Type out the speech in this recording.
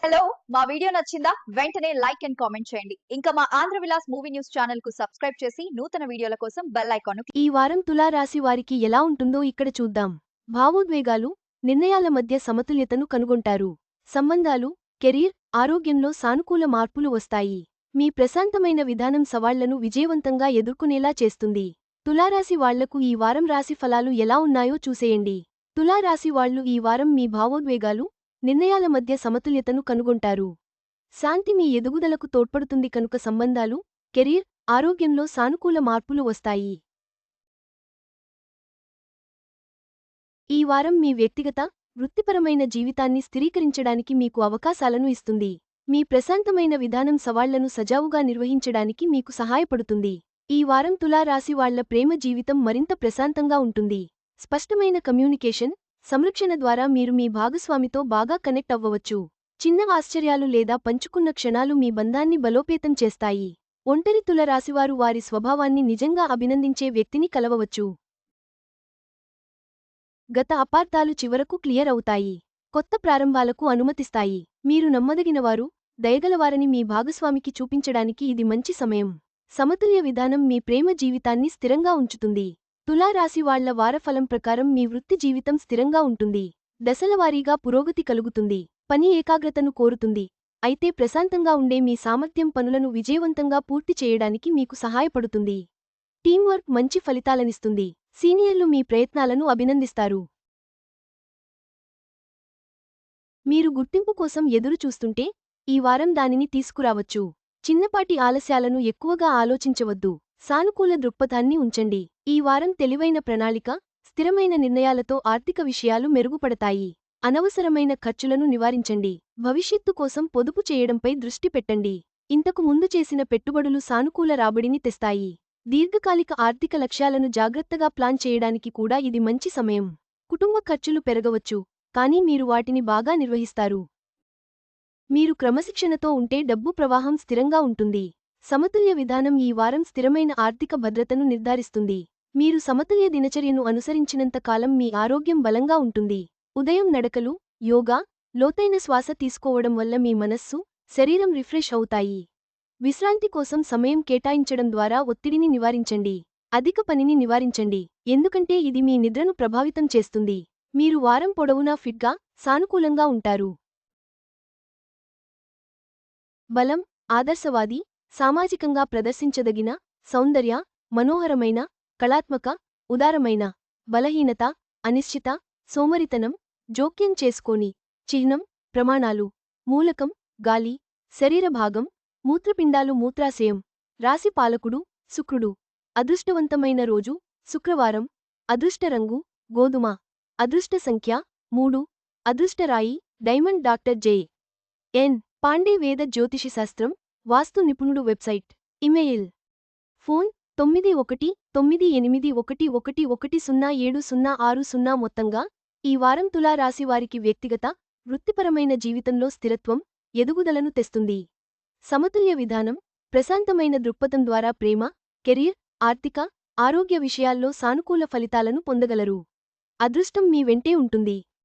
Hello మా video నచ్చిందా వెంటనే లైక్ అండ్ కామెంట్ చేయండి. ఇంకా మా Andhra Vilas movie news channel కు సబ్స్క్రైబ్ చేసి నూతన వీడియోల కోసం బెల్ ఐకాన్ ఈ వారం తులా రాశి వారికి ఎలా ఉంటుందో ఇక్కడ చూద్దాం. భావోద్వేగాలు, నిర్ణయాల మధ్య సమతుల్యతను కనుగొంటారు. సంబంధాలు, కెరీర్, ఆరోగ్యంలో సానుకూల మార్పులు వస్తాయి. మీ ప్రశాంతమైన విధానం సవాళ్లను విజయవంతంగా ఎదుర్కొనేలా చేస్తుంది. తులారాశి వాళ్లకు ఈ వారం రాశి ఫలాలు ఎలా ఉన్నాయో చూసేయండి. తులారాశి వాళ్లు ఈ వారం మీ భావోద్వేగాలు, నిర్ణయాల మధ్య సమతుల్యతను కనుగొంటారు. శాంతి మీ ఎదుగుదలకు తోడ్పడుతుంది కనుక సంబంధాలు, కెరీర్, ఆరోగ్యంలో సానుకూల మార్పులు వస్తాయి. ఈ వారం మీ వ్యక్తిగత, వృత్తిపరమైన జీవితాన్ని స్థిరీకరించడానికి మీకు అవకాశాలను ఇస్తుంది. మీ ప్రశాంతమైన విధానం సవాళ్లను సజావుగా నిర్వహించడానికి మీకు సహాయపడుతుంది. ఈ వారం తులా రాశి వాళ్ల ప్రేమ జీవితం మరింత ప్రశాంతంగా ఉంటుంది. స్పష్టమైన కమ్యూనికేషన్, సంరక్షణ ద్వారా మీరు మీ భాగస్వామితో బాగా కనెక్ట్ అవ్వవచ్చు. చిన్న ఆశ్చర్యాలు లేదా పంచుకున్న క్షణాలు మీ బంధాన్ని బలోపేతం చేస్తాయి. ఒంటరి తుల రాశివారు వారి స్వభావాన్ని నిజంగా అభినందించే వ్యక్తిని కలవవచ్చు. గత అపార్థాలు చివరకు క్లియర్ అవుతాయి. కొత్త ప్రారంభాలకు అనుమతిస్తాయి. మీరు నమ్మదగినవారు, దయగలవారని మీ భాగస్వామికి చూపించడానికి ఇది మంచి సమయం. సమతుల్య విధానం మీ ప్రేమ జీవితాన్ని స్థిరంగా ఉంచుతుంది. తులా రాశి వాళ్ల వారఫలం ప్రకారం మీ వృత్తి జీవితం స్థిరంగా ఉంటుంది. దశలవారీగా పురోగతి కలుగుతుంది. పని ఏకాగ్రతను కోరుతుంది. అయితే ప్రశాంతంగా ఉండే మీ సామర్థ్యం పనులను విజయవంతంగా పూర్తి చేయడానికి మీకు సహాయపడుతుంది. టీంవర్క్ మంచి ఫలితాలనిస్తుంది. సీనియర్లు మీ ప్రయత్నాలను అభినందిస్తారు. మీరు గుర్తింపు కోసం ఎదురు చూస్తుంటే ఈ వారం దానిని తీసుకురావచ్చు. చిన్నపాటి ఆలస్యాలను ఎక్కువగా ఆలోచించవద్దు. సానుకూల దృక్పథాన్ని ఉంచండి. ఈ వారం తెలివైన ప్రణాళిక, స్థిరమైన నిర్ణయాలతో ఆర్థిక విషయాలు మెరుగుపడతాయి. అనవసరమైన ఖర్చులను నివారించండి. భవిష్యత్తు కోసం పొదుపు చేయడంపై దృష్టి పెట్టండి. ఇంతకు ముందు చేసిన పెట్టుబడులు సానుకూల రాబడిని తెస్తాయి. దీర్ఘకాలిక ఆర్థిక లక్ష్యాలను జాగ్రత్తగా ప్లాన్ చేయడానికి కూడా ఇది మంచి సమయం. కుటుంబ ఖర్చులు పెరగవచ్చు, కానీ మీరు వాటిని బాగా నిర్వహిస్తారు. మీరు క్రమశిక్షణతో ఉంటే డబ్బు ప్రవాహం స్థిరంగా ఉంటుంది. సమతుల్య విధానం ఈ వారం స్థిరమైన ఆర్థిక భద్రతను నిర్ధారిస్తుంది. మీరు సమతుల్య దినచర్యను అనుసరించినంత కాలం మీ ఆరోగ్యం బలంగా ఉంటుంది. ఉదయం నడకలు, యోగా, లోతైన శ్వాస తీసుకోవడం వల్ల మీ మనస్సు, శరీరం రిఫ్రెష్ అవుతాయి. విశ్రాంతి కోసం సమయం కేటాయించడం ద్వారా ఒత్తిడిని నివారించండి. అధిక పనిని నివారించండి, ఎందుకంటే ఇది మీ నిద్రను ప్రభావితం చేస్తుంది. మీరు వారం పొడవునా ఫిట్గా, సానుకూలంగా ఉంటారు. బలం, ఆదర్శవాది, సామాజికంగా ప్రదర్శించదగిన, సౌందర్య, మనోహరమైన, కళాత్మక, ఉదారమైన. బలహీనత, అనిశ్చిత, సోమరితనం, జోక్యం చేసుకోని చిహ్నం, ప్రమాణాలు. మూలకం, గాలి, శరీర భాగం, మూత్రపిండాలు మూత్రాశయం. రాశి పాలకుడు, శుక్రుడు. అదృష్టవంతమైన రోజు, శుక్రవారం. అదృష్ట రంగు, గోధుమ. అదృష్ట సంఖ్య, 3. అదృష్టరాయి, డైమండ్. డాక్టర్ జె.ఎన్. పాండే. వేద జ్యోతిషి శాస్త్రం, వాస్తు నిపుణుడు. Website, email, phone 918111107060. మొత్తంగా ఈ వారం తులా రాశి వారికి వ్యక్తిగత, వృత్తిపరమైన జీవితంలో స్థిరత్వం, ఎదుగుదలను తెస్తుంది. సమతుల్య విధానం, ప్రశాంతమైన దృక్పథం ద్వారా ప్రేమ, కెరీర్, ఆర్థిక, ఆరోగ్య విషయాల్లో సానుకూల ఫలితాలను పొందగలరు. అదృష్టం మీ వెంటే ఉంటుంది.